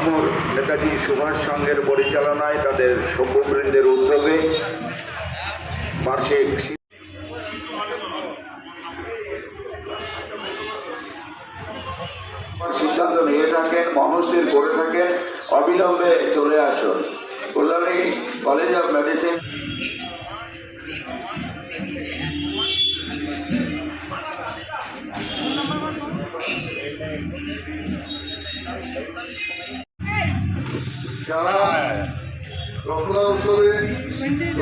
নম্বর নেতাজি সুভাষ সংঘের পরিচালনায় তাদের সভ্যবৃন্দের উদ্যোগে বার্ষিক সিদ্ধান্ত নিয়ে থাকেন, মনস্থির করে থাকেন, অবিলম্বে চলে আসুন কল্যাণী কলেজ অফ মেডিসিন। যারা রক্তদান উৎসবে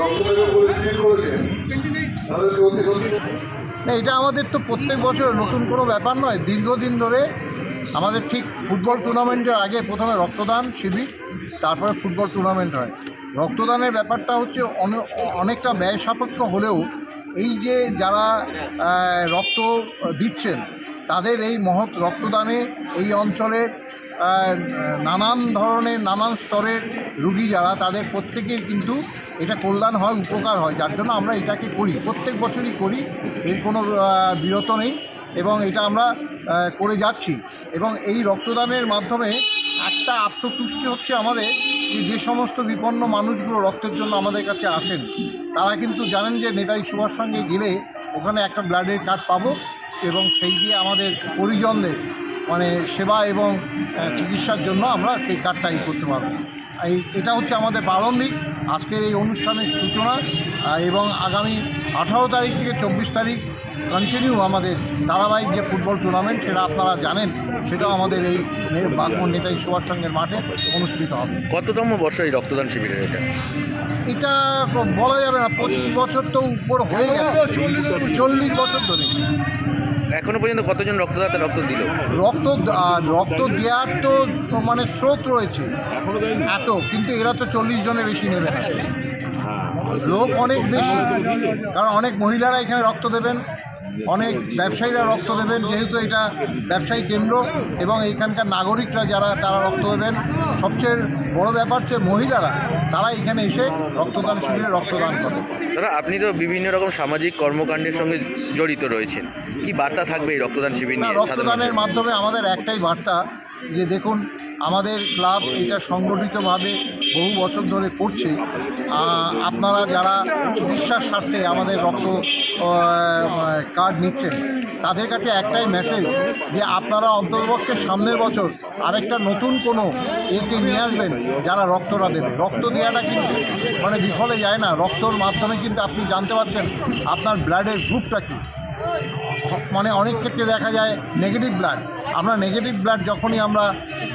রক্তদানের পরিস্থিতি করেছেন তাদেরকে অতি না, এটা আমাদের তো প্রত্যেক বছর নতুন কোনো ব্যাপার নয়। দীর্ঘদিন ধরে আমাদের ঠিক ফুটবল টুর্নামেন্টের আগে প্রথমে রক্তদান শিবির, তারপরে ফুটবল টুর্নামেন্ট হয়। রক্তদানের ব্যাপারটা হচ্ছে অনেকটা ব্যয় সাপেক্ষ হলেও এই যে যারা রক্ত দিচ্ছেন তাদের এই মহৎ রক্তদানে এই অঞ্চলের নানান ধরনের নানান স্তরের রুগী যারা তাদের প্রত্যেকের কিন্তু এটা কল্যাণ হয়, উপকার হয়, যার জন্য আমরা এটাকে করি, প্রত্যেক বছরই করি, এর কোনো বিরত নেই এবং এটা আমরা করে যাচ্ছি। এবং এই রক্তদানের মাধ্যমে একটা আত্মতুষ্টি হচ্ছে আমাদের, যে সমস্ত বিপন্ন মানুষগুলো রক্তের জন্য আমাদের কাছে আসেন তারা কিন্তু জানেন যে নেতাজি সুভাষ সঙ্গে গেলে ওখানে একটা ব্লাডের কার্ড পাবো এবং সেই দিয়ে আমাদের পরিজনদের মানে সেবা এবং চিকিৎসার জন্য আমরা সেই কার্ডটা করতে পারবো। এটা হচ্ছে আমাদের প্রারম্ভিক আজকের এই অনুষ্ঠানের সূচনা এবং আগামী 18 তারিখ থেকে 24 তারিখ কন্টিনিউ আমাদের ধারাবাহিক যে ফুটবল টুর্নামেন্ট সেটা আপনারা জানেন, সেটাও আমাদের এই বাগমন নেতাজি সুভাষ সংঘের মাঠে অনুষ্ঠিত হবে। কততম বর্ষ এই রক্তদান শিবিরের এটা বলা যাবে না, 25 বছর তো উপর হয়ে গেছে, 40 বছর ধরে। এখনো পর্যন্ত কতজন রক্তদাতা রক্ত দিল? রক্ত দেওয়ার তো মানে স্রোত রয়েছে এত, কিন্তু এরা তো 40 জনের বেশি নেবে না, লোক অনেক বেশি, কারণ অনেক মহিলারা এখানে রক্ত দেবেন, অনেক ব্যবসায়ীরা রক্ত দেবেন, যেহেতু এটা ব্যবসায়ী কেন্দ্র এবং এইখানকার নাগরিকরা যারা তারা রক্ত দেবেন। সবচেয়ে বড় ব্যাপার হচ্ছে মহিলারা, তারা এখানে এসে রক্তদান শিবিরে রক্তদান করে। দাদা, আপনি তো বিভিন্ন রকম সামাজিক কর্মকাণ্ডের সঙ্গে জড়িত রয়েছেন, কি বার্তা থাকবে এই রক্তদান শিবির নিয়ে? রক্তদানের মাধ্যমে আমাদের একটাই বার্তা যে দেখুন, আমাদের ক্লাব এটা সংগঠিতভাবে বহু বছর ধরে করছে। আপনারা যারা চিকিৎসার স্বার্থে আমাদের রক্ত কার্ড নিচ্ছেন তাদের কাছে একটাই মেসেজ যে আপনারা অন্ততপক্ষে সামনের বছর আরেকটা নতুন কোনো একে নিয়ে আসবেন যারা রক্তটা দেবে। রক্ত দেওয়াটা কিন্তু মানে বিফলে যায় না, রক্তর মাধ্যমে কিন্তু আপনি জানতে পারছেন আপনার ব্লাডের গ্রুপটা কী। মানে অনেক ক্ষেত্রে দেখা যায় নেগেটিভ ব্লাড, আমরা নেগেটিভ ব্লাড যখনই আমরা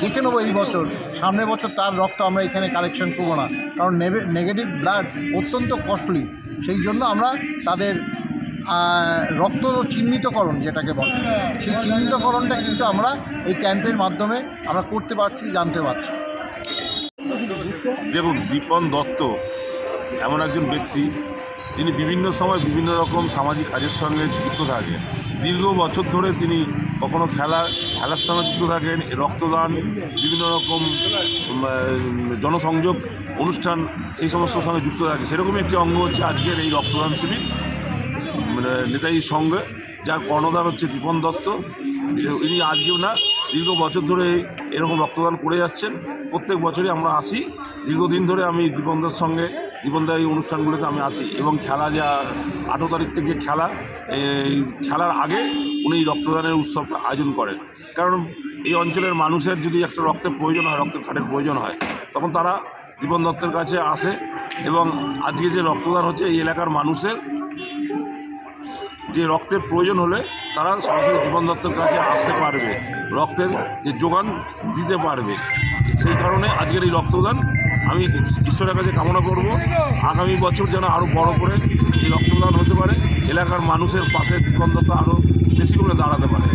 দেখে নেবো এই বছর, সামনের বছর তার রক্ত আমরা এখানে কালেকশন করবো না, কারণ নেগেটিভ ব্লাড অত্যন্ত কস্টলি। সেই জন্য আমরা তাদের রক্ত চিহ্নিতকরণ যেটাকে বলে, সেই চিহ্নিতকরণটা কিন্তু আমরা এই ক্যাম্পের মাধ্যমে আমরা করতে পারছি, জানতে পারছি। দেখুন, দীপন দত্ত এমন একজন ব্যক্তি যিনি বিভিন্ন সময় বিভিন্ন রকম সামাজিক কাজের সঙ্গে যুক্ত থাকেন। দীর্ঘ বছর ধরে তিনি কখনো খেলার সঙ্গে যুক্ত থাকেন, রক্তদান, বিভিন্ন রকম জনসংযোগ অনুষ্ঠান এই সমস্ত সঙ্গে যুক্ত থাকে। সেরকমই একটি অঙ্গ হচ্ছে আজকের এই রক্তদান শিবির নেতাজি সংঘে, যার কর্ণধার হচ্ছে দীপন দত্ত। ইনি আজকেও না, দীর্ঘ বছর ধরে এরকম রক্তদান করে যাচ্ছেন। প্রত্যেক বছরই আমরা আসি, দীর্ঘদিন ধরে আমি দীপনদার সঙ্গে দীপনদা এই অনুষ্ঠানগুলোতে আমি আসি। এবং খেলা যা 18 তারিখ থেকে এই খেলার আগে উনি রক্তদানের উৎসবটা আয়োজন করেন। কারণ এই অঞ্চলের মানুষের যদি একটা রক্তের প্রয়োজন হয়, রক্তের কার্ডের প্রয়োজন হয়, তখন তারা দীপন দত্তের কাছে আসে। এবং আজকে যে রক্তদান হচ্ছে, এই এলাকার মানুষের যে রক্তের প্রয়োজন হলে তারা সরাসরি দীপন দত্তের কাছে আসতে পারবে, রক্তের যে যোগান দিতে পারবে। সেই কারণে আজকের এই রক্তদান আমি ঈশ্বরের কাছে কামনা করব আগামী বছর যেন আরও বড় করে এই রক্তদান হতে পারে, এলাকার মানুষের পাশে দীপন দত্ত আরও বেশি করে দাঁড়াতে পারে।